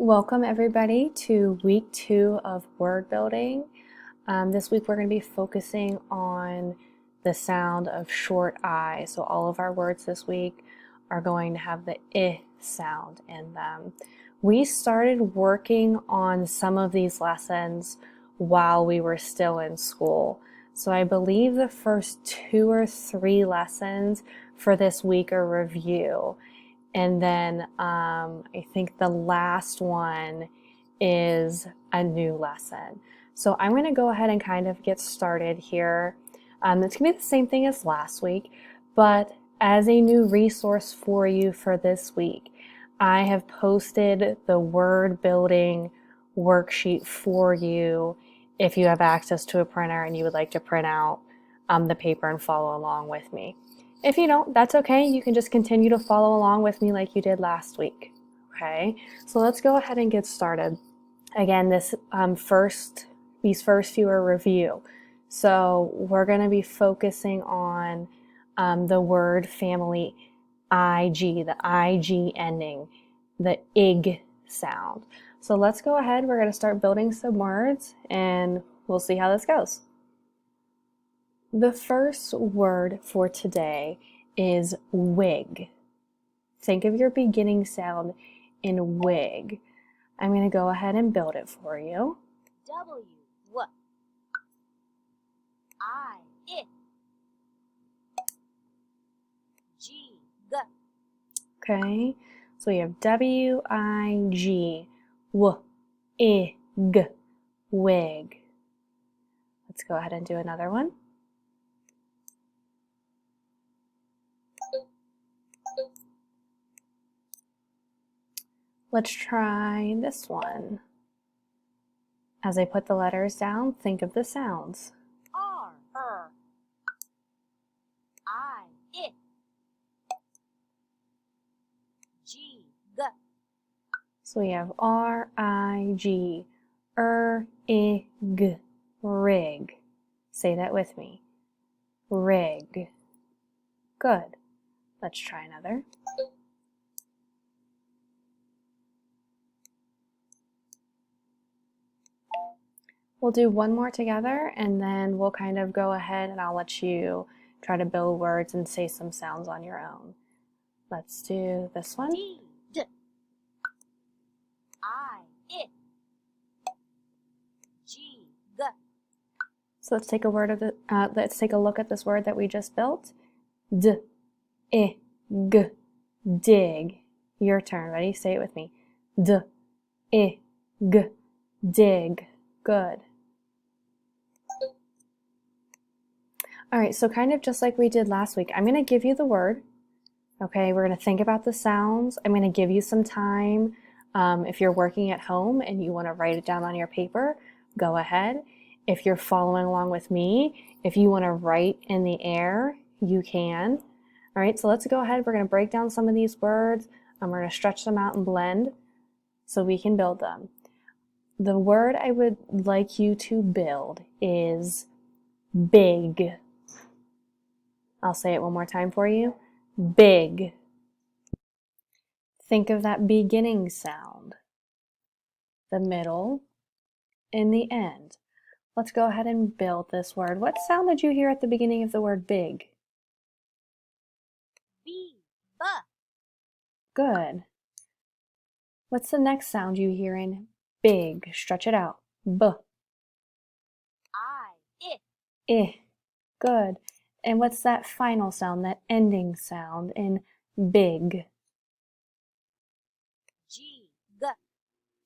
Welcome everybody to week 2 of word building. This week we're going to be focusing on the sound of short I. So all of our words this week are going to have the I sound in them. We started working on some of these lessons while we were still in school. So I believe the first 2 or 3 lessons for this week are review. And then I think the last one is a new lesson. So I'm going to go ahead and kind of get started here. It's going to be the same thing as last week, but as a new resource for you for this week, I have posted the word building worksheet for you if you have access to a printer and you would like to print out the paper and follow along with me. If you don't, that's okay. You can just continue to follow along with me like you did last week. Okay, so let's go ahead and get started. Again, these first few are review. So we're going to be focusing on the word family IG, the IG ending, the ig sound. So let's go ahead. We're going to start building some words and we'll see how this goes. The first word for today is wig. Think of your beginning sound in wig. I'm going to go ahead and build it for you. W, W, I, I, G, G. Okay, so we have W-I-G, W-I-G, wig. Let's go ahead and do another one. Let's try this one. As I put the letters down, think of the sounds. R, I, G, G. So we have R-I-G, I-G, rig. Say that with me. Rig. Good. Let's try another. We'll do one more together and then we'll kind of go ahead and I'll let you try to build words and say some sounds on your own. Let's do this one. D, D, I, G, G. So let's take a look at this word that we just built. D, I, G, dig. Your turn. Ready? Say it with me. D, I, G, dig. Good. All right, so kind of just like we did last week, I'm going to give you the word. Okay, we're going to think about the sounds. I'm going to give you some time. If you're working at home and you want to write it down on your paper, go ahead. If you're following along with me, if you want to write in the air, you can. All right, so let's go ahead. We're going to break down some of these words. We're going to stretch them out and blend so we can build them. The word I would like you to build is big. I'll say it one more time for you. Big. Think of that beginning sound, the middle, and the end. Let's go ahead and build this word. What sound did you hear at the beginning of the word big? B, B. Good. What's the next sound you hear in big? Stretch it out. B. I, I. Good. And what's that final sound, that ending sound in big? G, G.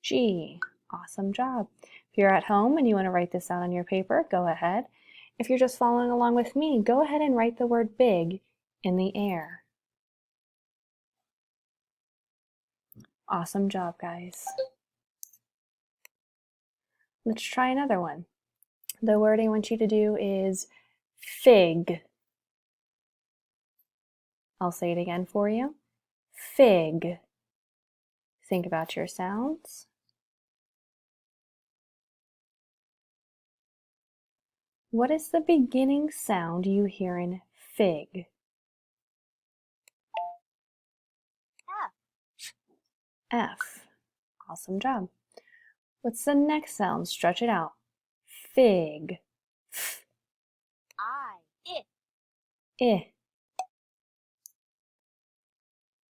G. Awesome job. If you're at home and you want to write this out on your paper, go ahead. If you're just following along with me, go ahead and write the word big in the air. Awesome job, guys. Let's try another one. The word I want you to do is fig. I'll say it again for you. Fig. Think about your sounds. What is the beginning sound you hear in fig? F, F. Awesome job. What's the next sound? Stretch it out. Fig. I, I.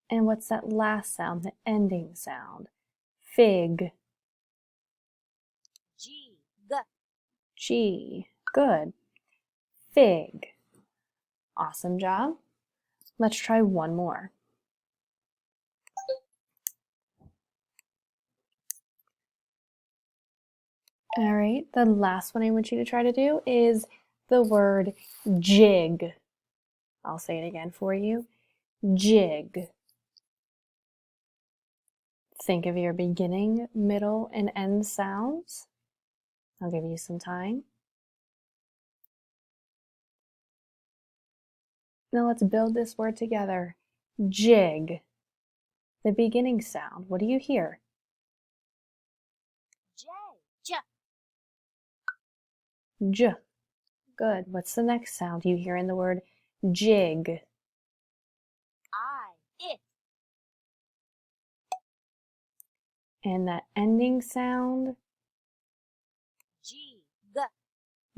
And what's that last sound, the ending sound? Fig. G, G. G. Good. Fig. Awesome job. Let's try one more. All right, the last one I want you to try to do is the word jig. I'll say it again for you. Jig. Think of your beginning, middle, and end sounds. I'll give you some time. Now let's build this word together. Jig. The beginning sound. What do you hear? J, J. J. Good. What's the next sound you hear in the word jig? I, And that ending sound? G, G.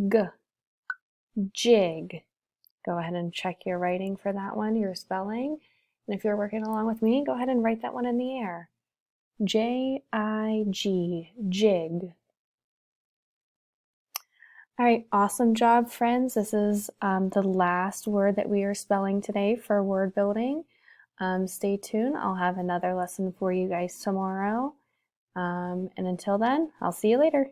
G. Jig. Go ahead and check your writing for that one, your spelling. And if you're working along with me, go ahead and write that one in the air. J-I-G, jig. All right, awesome job, friends. This is the last word that we are spelling today for word building. Stay tuned. I'll have another lesson for you guys tomorrow. And until then, I'll see you later.